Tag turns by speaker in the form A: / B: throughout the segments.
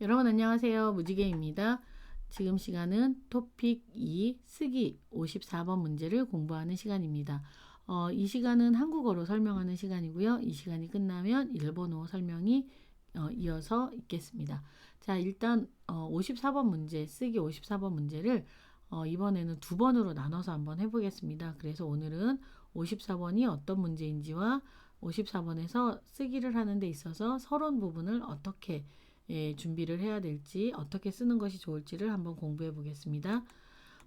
A: 여러분 안녕하세요. 무지개입니다. 지금 시간은 토픽 2 쓰기 54번 문제를 공부하는 시간입니다. 이 시간은 한국어로 설명하는 시간이고요. 이 시간이 끝나면 일본어 설명이 이어서 있겠습니다. 자, 일단 54번 문제, 쓰기 54번 문제를 이번에는 두 번으로 나눠서 한번 해보겠습니다. 그래서 오늘은 54번이 어떤 문제인지와 54번에서 쓰기를 하는 데 있어서 서론 부분을 어떻게 준비를 해야 될지, 어떻게 쓰는 것이 좋을지를 한번 공부해 보겠습니다.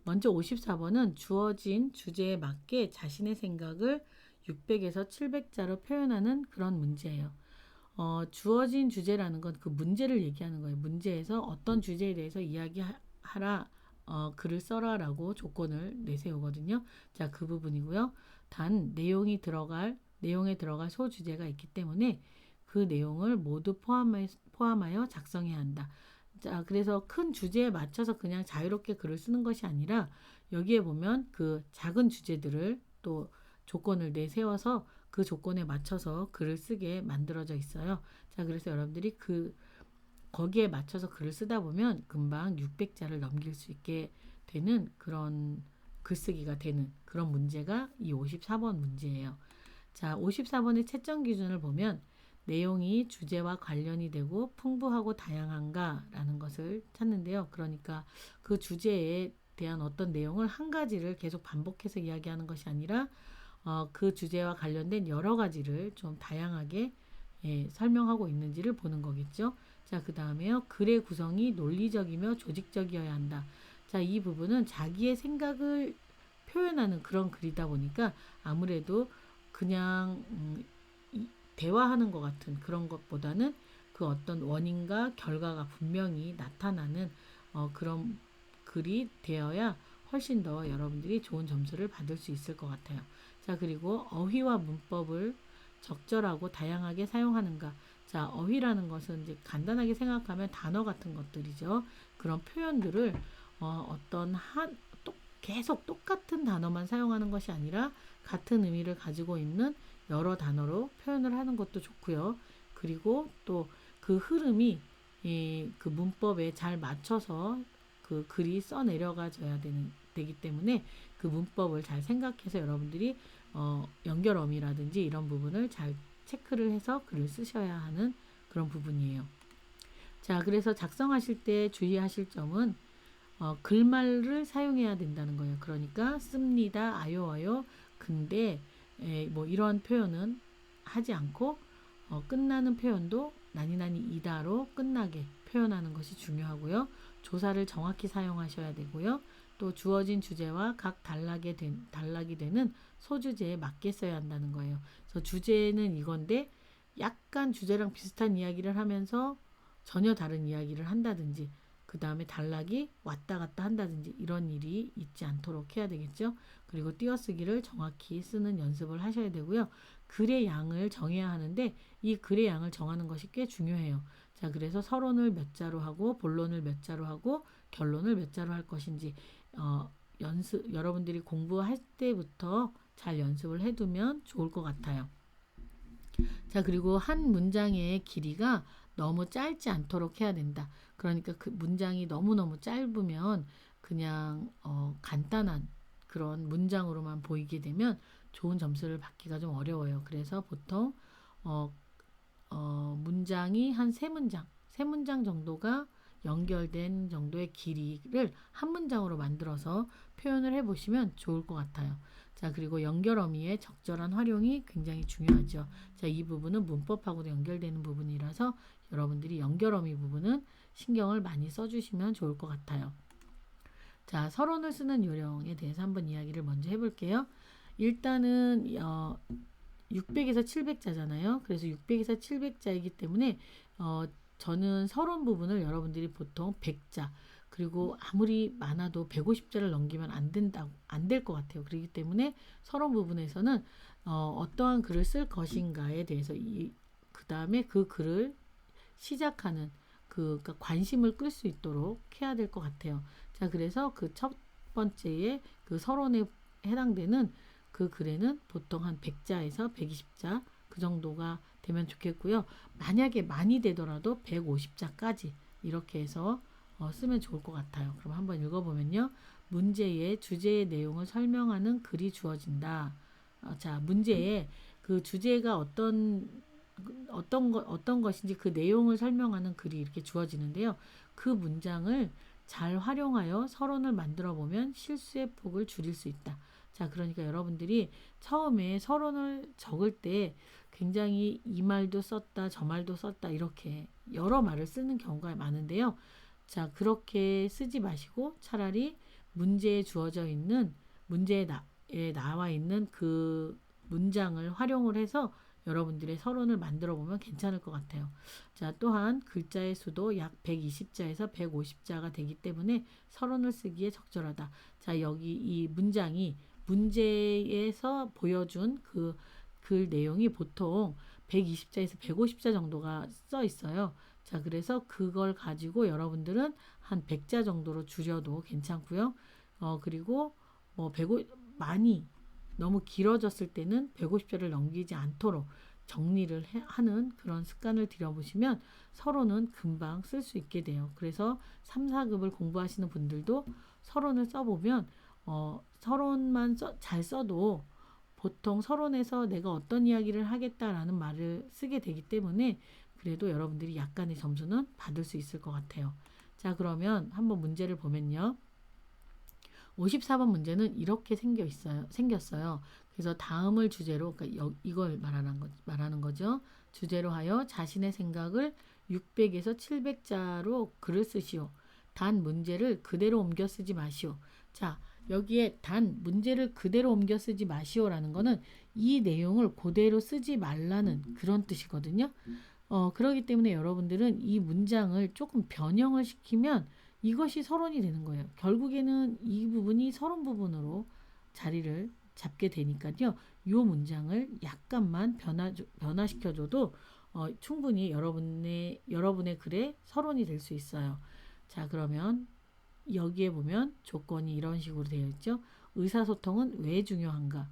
A: 먼저 54번은 주어진 주제에 맞게 자신의 생각을 600에서 700자로 표현하는 그런 문제예요. 주어진 주제라는 건 그 문제를 얘기하는 거예요. 문제에서 어떤 주제에 대해서 이야기하라, 글을 써라라고 조건을 내세우거든요. 자, 그 부분이고요. 단 내용에 들어갈 소주제가 있기 때문에 그 내용을 모두 포함하여 작성해야 한다. 자, 그래서 큰 주제에 맞춰서 그냥 자유롭게 글을 쓰는 것이 아니라 여기에 보면 그 작은 주제들을 또 조건을 내세워서 그 조건에 맞춰서 글을 쓰게 만들어져 있어요. 자, 그래서 여러분들이 거기에 맞춰서 글을 쓰다 보면 금방 600자를 넘길 수 있게 되는 그런 글쓰기가 되는 그런 문제가 이 54번 문제예요. 자, 54번의 채점 기준을 보면 내용이 주제와 관련이 되고 풍부하고 다양한가라는 것을 찾는데요. 그러니까 그 주제에 대한 어떤 내용을 한 가지를 계속 반복해서 이야기하는 것이 아니라 그 주제와 관련된 여러 가지를 좀 다양하게 설명하고 있는지를 보는 거겠죠. 자, 그 다음에요. 글의 구성이 논리적이며 조직적이어야 한다. 자, 이 부분은 자기의 생각을 표현하는 그런 글이다 보니까 아무래도 그냥 대화하는 것 같은 그런 것보다는 그 어떤 원인과 결과가 분명히 나타나는 그런 글이 되어야 훨씬 더 여러분들이 좋은 점수를 받을 수 있을 것 같아요. 자, 그리고 어휘와 문법을 적절하고 다양하게 사용하는가. 자, 어휘라는 것은 이제 간단하게 생각하면 단어 같은 것들이죠. 그런 표현들을 어떤 계속 똑같은 단어만 사용하는 것이 아니라 같은 의미를 가지고 있는 여러 단어로 표현을 하는 것도 좋고요. 그리고 또 그 흐름이 그 문법에 잘 맞춰서 그 글이 써 내려가져야 되기 때문에 그 문법을 잘 생각해서 여러분들이 연결어미라든지 이런 부분을 잘 체크를 해서 글을 쓰셔야 하는 그런 부분이에요. 자, 그래서 작성하실 때 주의하실 점은 글말을 사용해야 된다는 거예요. 그러니까 씁니다, 아요와요, 근데 뭐 이런 표현은 하지 않고 끝나는 표현도 나니나니 이다로 끝나게 표현하는 것이 중요하고요. 조사를 정확히 사용하셔야 되고요. 또 주어진 주제와 각 단락이 되는 소주제에 맞게 써야 한다는 거예요. 그래서 주제는 이건데 약간 주제랑 비슷한 이야기를 하면서 전혀 다른 이야기를 한다든지 그 다음에 단락이 왔다 갔다 한다든지 이런 일이 있지 않도록 해야 되겠죠. 그리고 띄어쓰기를 정확히 쓰는 연습을 하셔야 되고요. 글의 양을 정해야 하는데 이 글의 양을 정하는 것이 꽤 중요해요. 자, 그래서 서론을 몇 자로 하고 본론을 몇 자로 하고 결론을 몇 자로 할 것인지 여러분들이 공부할 때부터 잘 연습을 해두면 좋을 것 같아요. 자, 그리고 한 문장의 길이가 너무 짧지 않도록 해야 된다. 그러니까 그 문장이 너무너무 짧으면 그냥 간단한 그런 문장으로만 보이게 되면 좋은 점수를 받기가 좀 어려워요. 그래서 보통 문장이 한 세 문장 정도가 연결된 정도의 길이를 한 문장으로 만들어서 표현을 해보시면 좋을 것 같아요. 자, 그리고 연결어미의 적절한 활용이 굉장히 중요하죠. 자, 이 부분은 문법하고도 연결되는 부분이라서 여러분들이 연결어미 부분은 신경을 많이 써주시면 좋을 것 같아요. 자, 서론을 쓰는 요령에 대해서 한번 이야기를 먼저 해볼게요. 일단은 600에서 700자잖아요. 그래서 600에서 700자이기 때문에 저는 서론 부분을 여러분들이 보통 100자 그리고 아무리 많아도 150자를 넘기면 안 될 것 같아요. 그렇기 때문에 서론 부분에서는 어떠한 글을 쓸 것인가에 대해서 그 다음에 그 글을 시작하는 그러니까 관심을 끌 수 있도록 해야 될 것 같아요. 자, 그래서 그 첫 번째에 그 서론에 해당되는 그 글에는 보통 한 100자에서 120자 그 정도가 되면 좋겠고요. 만약에 많이 되더라도 150자까지 이렇게 해서 쓰면 좋을 것 같아요. 그럼 한번 읽어보면요. 문제의 주제의 내용을 설명하는 글이 주어진다. 자, 문제의 그 주제가 어떤 것인지 그 내용을 설명하는 글이 이렇게 주어지는데요. 그 문장을 잘 활용하여 서론을 만들어 보면 실수의 폭을 줄일 수 있다. 자, 그러니까 여러분들이 처음에 서론을 적을 때 굉장히 이 말도 썼다, 저 말도 썼다, 이렇게 여러 말을 쓰는 경우가 많은데요. 자, 그렇게 쓰지 마시고 차라리 문제에 주어져 있는, 문제에 나와 있는 그 문장을 활용을 해서 여러분들의 서론을 만들어 보면 괜찮을 것 같아요. 자, 또한 글자의 수도 약 120자에서 150자가 되기 때문에 서론을 쓰기에 적절하다. 자, 여기 이 문장이 문제에서 보여준 그 글 내용이 보통 120자에서 150자 정도가 써 있어요. 자, 그래서 그걸 가지고 여러분들은 한 100자 정도로 줄여도 괜찮고요. 그리고 뭐 많이 너무 길어졌을 때는 150자를 넘기지 않도록 정리를 하는 그런 습관을 들여보시면 서론은 금방 쓸 수 있게 돼요. 그래서 3, 4급을 공부하시는 분들도 서론을 써보면 서론만 잘 써도 보통 서론에서 내가 어떤 이야기를 하겠다라는 말을 쓰게 되기 때문에 그래도 여러분들이 약간의 점수는 받을 수 있을 것 같아요. 자, 그러면 한번 문제를 보면요. 54번 문제는 이렇게 생겼어요. 그래서 다음을 주제로, 그러니까 이걸 말하는 거죠. 주제로 하여 자신의 생각을 600에서 700자로 글을 쓰시오. 단 문제를 그대로 옮겨 쓰지 마시오. 자, 여기에 단 문제를 그대로 옮겨 쓰지 마시오라는 거는 이 내용을 그대로 쓰지 말라는 그런 뜻이거든요. 그렇기 때문에 여러분들은 이 문장을 조금 변형을 시키면 이것이 서론이 되는 거예요. 결국에는 이 부분이 서론 부분으로 자리를 잡게 되니까요. 이 문장을 약간만 변화시켜줘도 충분히 여러분의 글에 서론이 될 수 있어요. 자, 그러면 여기에 보면 조건이 이런 식으로 되어 있죠. 의사소통은 왜 중요한가?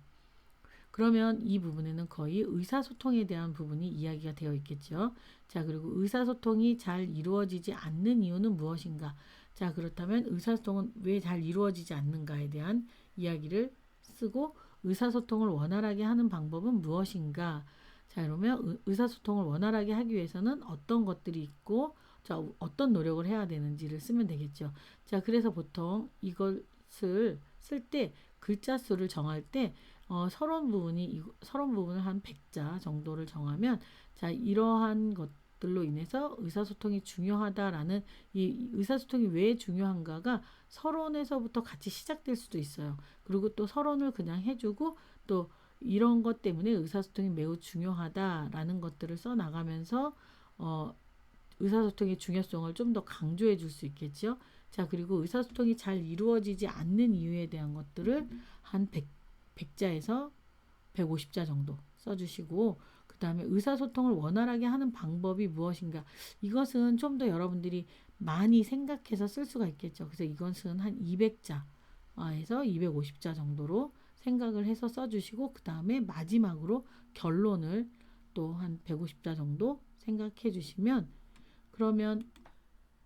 A: 그러면 이 부분에는 거의 의사소통에 대한 부분이 이야기가 되어 있겠죠. 자, 그리고 의사소통이 잘 이루어지지 않는 이유는 무엇인가? 자, 그렇다면 의사소통은 왜 잘 이루어지지 않는가에 대한 이야기를 쓰고 의사소통을 원활하게 하는 방법은 무엇인가? 자, 그러면 의사소통을 원활하게 하기 위해서는 어떤 것들이 있고 자, 어떤 노력을 해야 되는지를 쓰면 되겠죠. 자, 그래서 보통 이것을 쓸 때 글자 수를 정할 때 서론 부분을 한 100자 정도를 정하면 자, 이러한 것들로 인해서 의사소통이 중요하다라는 이 의사소통이 왜 중요한가가 서론에서부터 같이 시작될 수도 있어요. 그리고 또 서론을 그냥 해주고 또 이런 것 때문에 의사소통이 매우 중요하다라는 것들을 써 나가면서 의사소통의 중요성을 좀 더 강조해 줄 수 있겠죠. 자, 그리고 의사소통이 잘 이루어지지 않는 이유에 대한 것들을 한 100자에서 150자 정도 써주시고 그 다음에 의사소통을 원활하게 하는 방법이 무엇인가 이것은 좀 더 여러분들이 많이 생각해서 쓸 수가 있겠죠. 그래서 이것은 한 200자에서 250자 정도로 생각을 해서 써주시고 그 다음에 마지막으로 결론을 또 한 150자 정도 생각해 주시면 그러면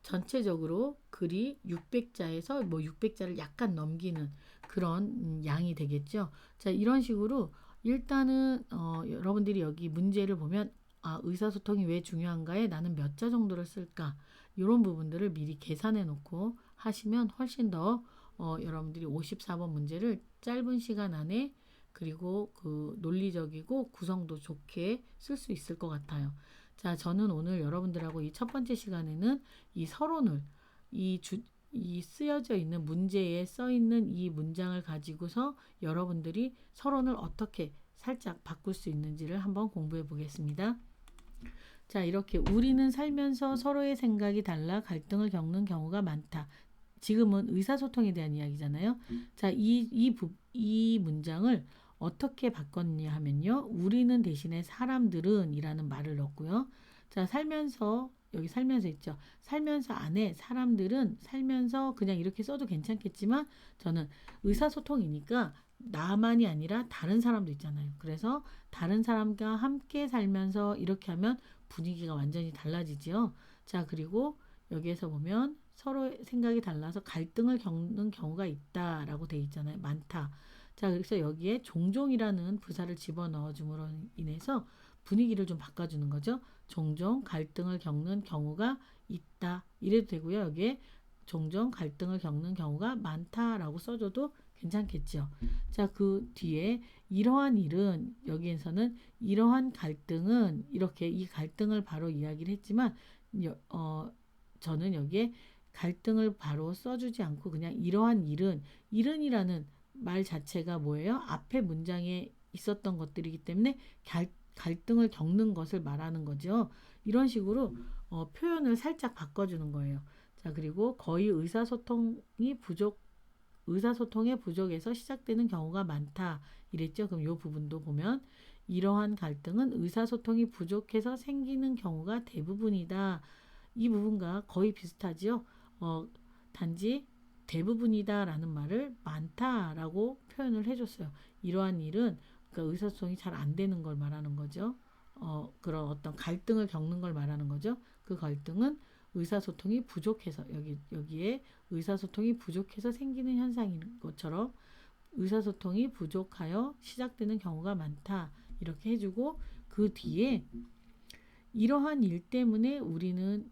A: 전체적으로 글이 600자에서 뭐 600자를 약간 넘기는 그런 양이 되겠죠. 자, 이런 식으로 일단은 여러분들이 여기 문제를 보면 의사소통이 왜 중요한가에 나는 몇 자 정도를 쓸까 이런 부분들을 미리 계산해 놓고 하시면 훨씬 더 여러분들이 54번 문제를 짧은 시간 안에 그리고 그 논리적이고 구성도 좋게 쓸 수 있을 것 같아요. 자, 저는 오늘 여러분들하고 이 첫 번째 시간에는 이 서론을 이 쓰여져 있는 문제에 써 있는 이 문장을 가지고서 여러분들이 서론을 어떻게 살짝 바꿀 수 있는지를 한번 공부해 보겠습니다. 자, 이렇게 우리는 살면서 서로의 생각이 달라 갈등을 겪는 경우가 많다. 지금은 의사소통에 대한 이야기잖아요. 자, 이 문장을 어떻게 바꿨냐 하면요. 우리는 대신에 사람들은 이라는 말을 넣고요. 자, 여기 살면서 있죠. 살면서 안에 사람들은 살면서 그냥 이렇게 써도 괜찮겠지만 저는 의사소통이니까 나만이 아니라 다른 사람도 있잖아요. 그래서 다른 사람과 함께 살면서 이렇게 하면 분위기가 완전히 달라지죠. 자, 그리고 여기에서 보면 서로 생각이 달라서 갈등을 겪는 경우가 있다라고 돼 있잖아요. 많다. 자, 그래서 여기에 종종이라는 부사를 집어넣어 줌으로 인해서 분위기를 좀 바꿔주는 거죠. 종종 갈등을 겪는 경우가 있다. 이래도 되고요. 여기에 종종 갈등을 겪는 경우가 많다라고 써줘도 괜찮겠죠. 자, 그 뒤에 이러한 일은 여기에서는 이러한 갈등은 이렇게 이 갈등을 바로 이야기를 했지만 저는 여기에 갈등을 바로 써주지 않고 그냥 이러한 일은이라는 말 자체가 뭐예요? 앞에 문장에 있었던 것들이기 때문에 갈등을 겪는 것을 말하는 거죠. 이런 식으로 표현을 살짝 바꿔주는 거예요. 자, 그리고 거의 의사소통의 부족에서 시작되는 경우가 많다. 이랬죠. 그럼 이 부분도 보면 이러한 갈등은 의사소통이 부족해서 생기는 경우가 대부분이다. 이 부분과 거의 비슷하지요. 단지 대부분이다라는 말을 많다라고 표현을 해줬어요. 이러한 일은 그러니까 의사소통이 잘 안 되는 걸 말하는 거죠. 그런 어떤 갈등을 겪는 걸 말하는 거죠. 그 갈등은 의사소통이 부족해서 여기에 의사소통이 부족해서 생기는 현상인 것처럼 의사소통이 부족하여 시작되는 경우가 많다. 이렇게 해주고 그 뒤에 이러한 일 때문에 우리는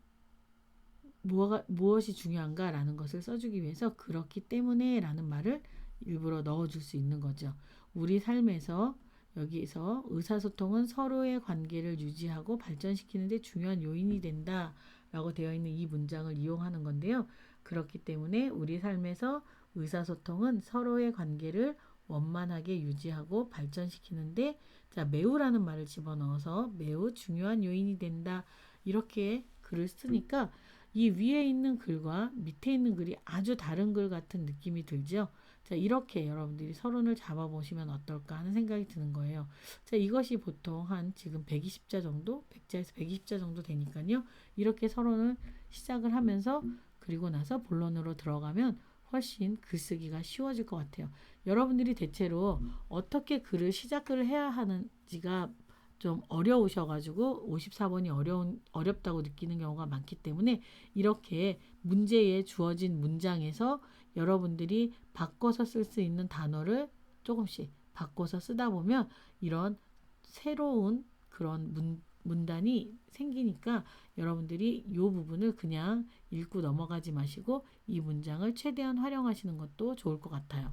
A: 무엇이 중요한가라는 것을 써주기 위해서 그렇기 때문에 라는 말을 일부러 넣어줄 수 있는 거죠. 우리 삶에서 여기서 의사소통은 서로의 관계를 유지하고 발전시키는 데 중요한 요인이 된다 라고 되어 있는 이 문장을 이용하는 건데요. 그렇기 때문에 우리 삶에서 의사소통은 서로의 관계를 원만하게 유지하고 발전시키는데 자, 매우라는 말을 집어넣어서 매우 중요한 요인이 된다. 이렇게 글을 쓰니까 이 위에 있는 글과 밑에 있는 글이 아주 다른 글 같은 느낌이 들죠. 자, 이렇게 여러분들이 서론을 잡아보시면 어떨까 하는 생각이 드는 거예요. 자, 이것이 보통 한 지금 120자 정도, 100자에서 120자 정도 되니까요. 이렇게 서론을 시작을 하면서 그리고 나서 본론으로 들어가면 훨씬 글쓰기가 쉬워질 것 같아요. 여러분들이 대체로 어떻게 글을 시작을 해야 하는지가 좀 어려우셔가지고 54번이 어렵다고 느끼는 경우가 많기 때문에 이렇게 문제에 주어진 문장에서 여러분들이 바꿔서 쓸 수 있는 단어를 조금씩 바꿔서 쓰다 보면 이런 새로운 그런 문단이 생기니까 여러분들이 이 부분을 그냥 읽고 넘어가지 마시고 이 문장을 최대한 활용하시는 것도 좋을 것 같아요.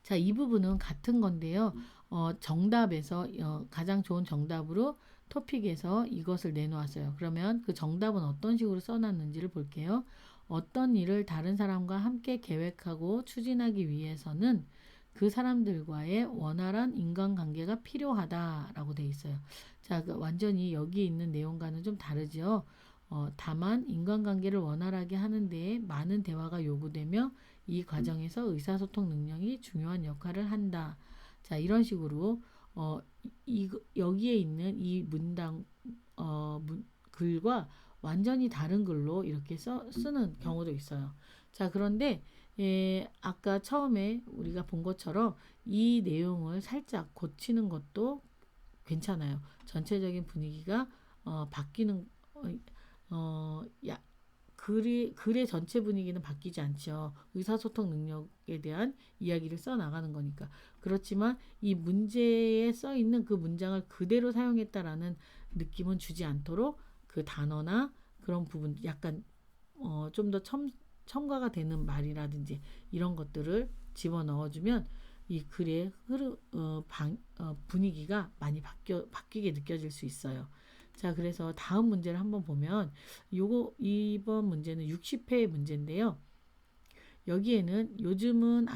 A: 자, 이 부분은 같은 건데요. 정답에서 가장 좋은 정답으로 토픽에서 이것을 내놓았어요. 그러면 그 정답은 어떤 식으로 써놨는지를 볼게요. 어떤 일을 다른 사람과 함께 계획하고 추진하기 위해서는 그 사람들과의 원활한 인간관계가 필요하다라고 돼 있어요. 자, 완전히 여기 있는 내용과는 좀 다르죠. 다만 인간관계를 원활하게 하는 데에 많은 대화가 요구되며 이 과정에서 의사소통 능력이 중요한 역할을 한다. 자, 이런 식으로 여기에 있는 이 글과 완전히 다른 글로 이렇게 쓰는 경우도 있어요. 자, 그런데 아까 처음에 우리가 본 것처럼 이 내용을 살짝 고치는 것도 괜찮아요. 전체적인 분위기가 바뀌는 글의 전체 분위기는 바뀌지 않죠. 의사소통 능력에 대한 이야기를 써나가는 거니까. 그렇지만 이 문제에 써있는 그 문장을 그대로 사용했다라는 느낌은 주지 않도록 그 단어나 그런 부분 약간 좀 더 첨가가 되는 말이라든지 이런 것들을 집어넣어주면 이 글의 분위기가 많이 바뀌게 느껴질 수 있어요. 자, 그래서 다음 문제를 한번 보면 이번 문제는 60회 문제인데요. 여기에는 요즘은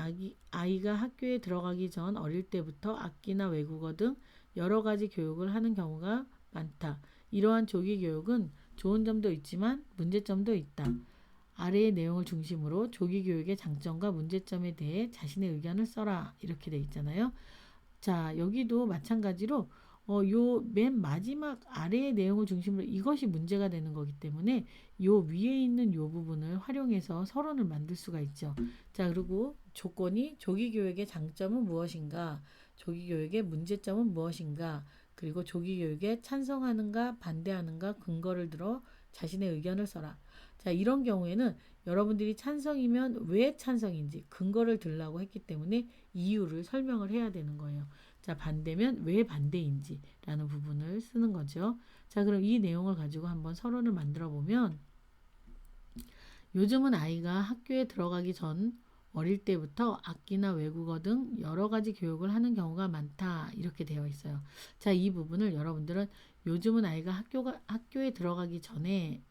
A: 아이가 학교에 들어가기 전 어릴 때부터 악기나 외국어 등 여러 가지 교육을 하는 경우가 많다. 이러한 조기 교육은 좋은 점도 있지만 문제점도 있다. 아래의 내용을 중심으로 조기 교육의 장점과 문제점에 대해 자신의 의견을 써라. 이렇게 돼 있잖아요. 자, 여기도 마찬가지로 요 맨 마지막 아래의 내용을 중심으로 이것이 문제가 되는 거기 때문에 요 위에 있는 요 부분을 활용해서 서론을 만들 수가 있죠. 자, 그리고 조건이 조기 교육의 장점은 무엇인가? 조기 교육의 문제점은 무엇인가? 그리고 조기 교육에 찬성하는가 반대하는가 근거를 들어 자신의 의견을 써라. 자, 이런 경우에는 여러분들이 찬성이면 왜 찬성인지 근거를 들라고 했기 때문에 이유를 설명을 해야 되는 거예요. 자, 반대면 왜 반대인지 라는 부분을 쓰는 거죠. 자, 그럼 이 내용을 가지고 한번 서론을 만들어 보면, 요즘은 아이가 학교에 들어가기 전 어릴 때부터 악기나 외국어 등 여러 가지 교육을 하는 경우가 많다. 이렇게 되어 있어요. 자, 이 부분을 여러분들은 요즘은 아이가 학교에 들어가기 전에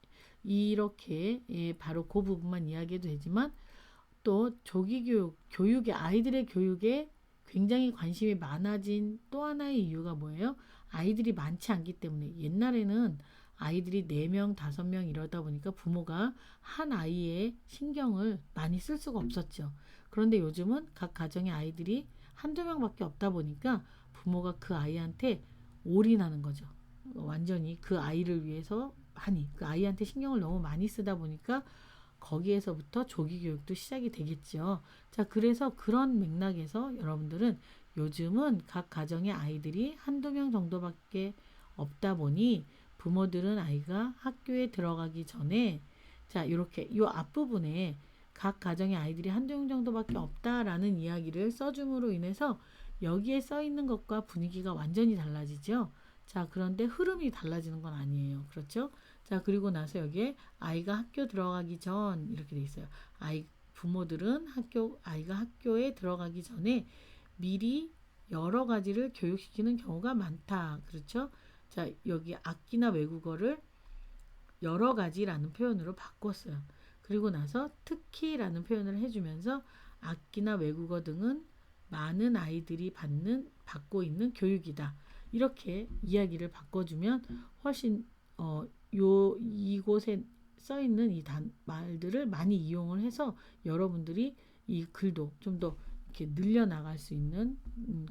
A: 이렇게 바로 그 부분만 이야기해도 되지만, 또 조기 교육에 아이들의 교육에 굉장히 관심이 많아진 또 하나의 이유가 뭐예요? 아이들이 많지 않기 때문에. 옛날에는 아이들이 4명, 5명 이러다 보니까 부모가 한 아이의 신경을 많이 쓸 수가 없었죠. 그런데 요즘은 각 가정의 아이들이 한두 명밖에 없다 보니까 부모가 그 아이한테 올인하는 거죠. 완전히 그 아이를 위해서 하니 그 아이한테 신경을 너무 많이 쓰다 보니까 거기에서부터 조기 교육도 시작이 되겠죠. 자, 그래서 그런 맥락에서 여러분들은 요즘은 각 가정의 아이들이 한두 명 정도밖에 없다 보니 부모들은 아이가 학교에 들어가기 전에, 자, 이렇게 이 앞부분에 각 가정의 아이들이 한두 명 정도밖에 없다라는 이야기를 써줌으로 인해서 여기에 써 있는 것과 분위기가 완전히 달라지죠. 자, 그런데 흐름이 달라지는 건 아니에요. 그렇죠? 자, 그리고 나서 여기에 아이가 학교 들어가기 전 이렇게 돼 있어요. 부모들은 아이가 학교에 들어가기 전에 미리 여러 가지를 교육시키는 경우가 많다. 그렇죠? 자, 여기 악기나 외국어를 여러 가지라는 표현으로 바꿨어요. 그리고 나서 특히라는 표현을 해주면서 악기나 외국어 등은 많은 아이들이 받고 있는 교육이다. 이렇게 이야기를 바꿔주면 훨씬 이곳에 써 있는 이 말들을 많이 이용을 해서 여러분들이 이 글도 좀 더 이렇게 늘려나갈 수 있는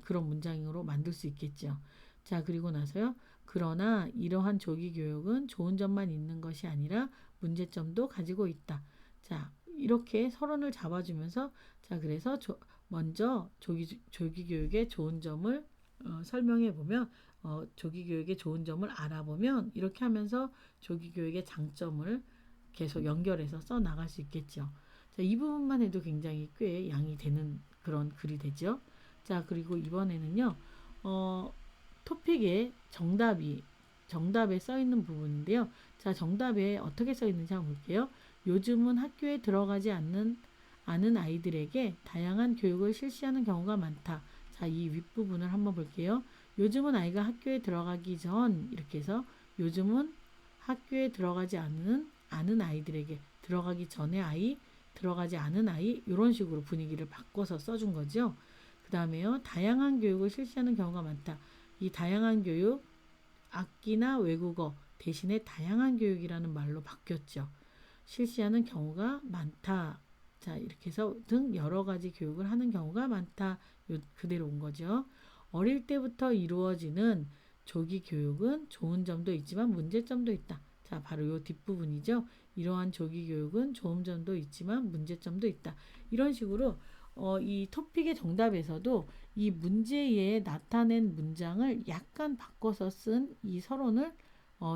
A: 그런 문장으로 만들 수 있겠죠. 자, 그리고 나서요. 그러나 이러한 조기 교육은 좋은 점만 있는 것이 아니라 문제점도 가지고 있다. 자, 이렇게 서론을 잡아주면서, 자, 그래서 먼저 조기 교육의 좋은 점을 설명해 보면, 조기 교육의 좋은 점을 알아보면 이렇게 하면서 조기 교육의 장점을 계속 연결해서 써 나갈 수 있겠죠. 자, 이 부분만 해도 굉장히 꽤 양이 되는 그런 글이 되죠. 자, 그리고 이번에는요. 토픽에 정답에 써 있는 부분인데요. 자, 정답에 어떻게 써 있는지 한번 볼게요. 요즘은 학교에 들어가지 않는 아이들에게 다양한 교육을 실시하는 경우가 많다. 자, 이 윗부분을 한번 볼게요. 요즘은 아이가 학교에 들어가기 전 이렇게 해서 요즘은 학교에 들어가지 않은 아이들에게 들어가기 전에 아이, 들어가지 않은 아이 이런 식으로 분위기를 바꿔서 써준 거죠. 그 다음에요. 다양한 교육을 실시하는 경우가 많다. 이 다양한 교육, 악기나 외국어 대신에 다양한 교육이라는 말로 바뀌었죠. 실시하는 경우가 많다. 자, 이렇게 해서 등 여러 가지 교육을 하는 경우가 많다. 그대로 온 거죠. 어릴 때부터 이루어지는 조기 교육은 좋은 점도 있지만 문제점도 있다. 자, 바로 요 뒷부분이죠. 이러한 조기 교육은 좋은 점도 있지만 문제점도 있다. 이런 식으로 이 토픽의 정답에서도 이 문제에 나타낸 문장을 약간 바꿔서 쓴 이 서론을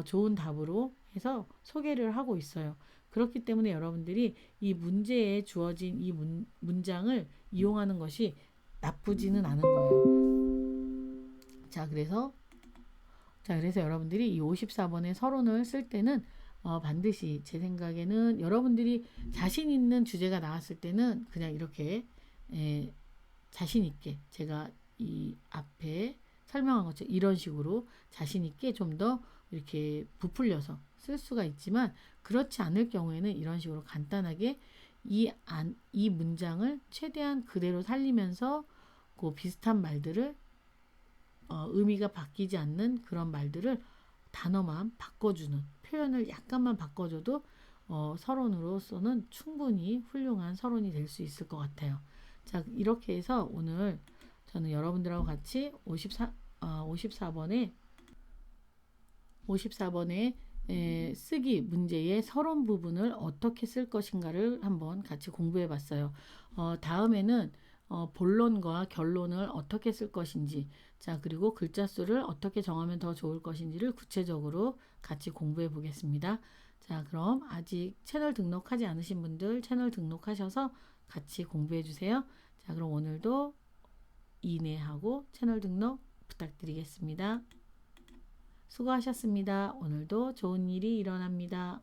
A: 좋은 답으로 해서 소개를 하고 있어요. 그렇기 때문에 여러분들이 이 문제에 주어진 이 문장을 이용하는 것이 나쁘지는 않은 거예요. 자, 그래서 여러분들이 이 54번의 서론을 쓸 때는 반드시 제 생각에는 여러분들이 자신 있는 주제가 나왔을 때는 그냥 이렇게 자신 있게 제가 이 앞에 설명한 것처럼 이런 식으로 자신 있게 좀 더 이렇게 부풀려서 쓸 수가 있지만, 그렇지 않을 경우에는 이런 식으로 간단하게 이 문장을 최대한 그대로 살리면서 그 비슷한 말들을 의미가 바뀌지 않는 그런 말들을 단어만 바꿔주는, 표현을 약간만 바꿔줘도 서론으로서는 충분히 훌륭한 서론이 될 수 있을 것 같아요. 자, 이렇게 해서 오늘 저는 여러분들하고 같이 54번에 쓰기 문제의 서론 부분을 어떻게 쓸 것인가를 한번 같이 공부해 봤어요. 다음에는 본론과 결론을 어떻게 쓸 것인지, 자, 그리고 글자 수를 어떻게 정하면 더 좋을 것인지를 구체적으로 같이 공부해 보겠습니다. 자, 자, 그럼 아직 채널 등록하지 않으신 분들 채널 등록하셔서 같이 공부해 주세요. 자, 그럼 오늘도 이내하고 채널 등록 부탁드리겠습니다. 수고하셨습니다. 오늘도 좋은 일이 일어납니다.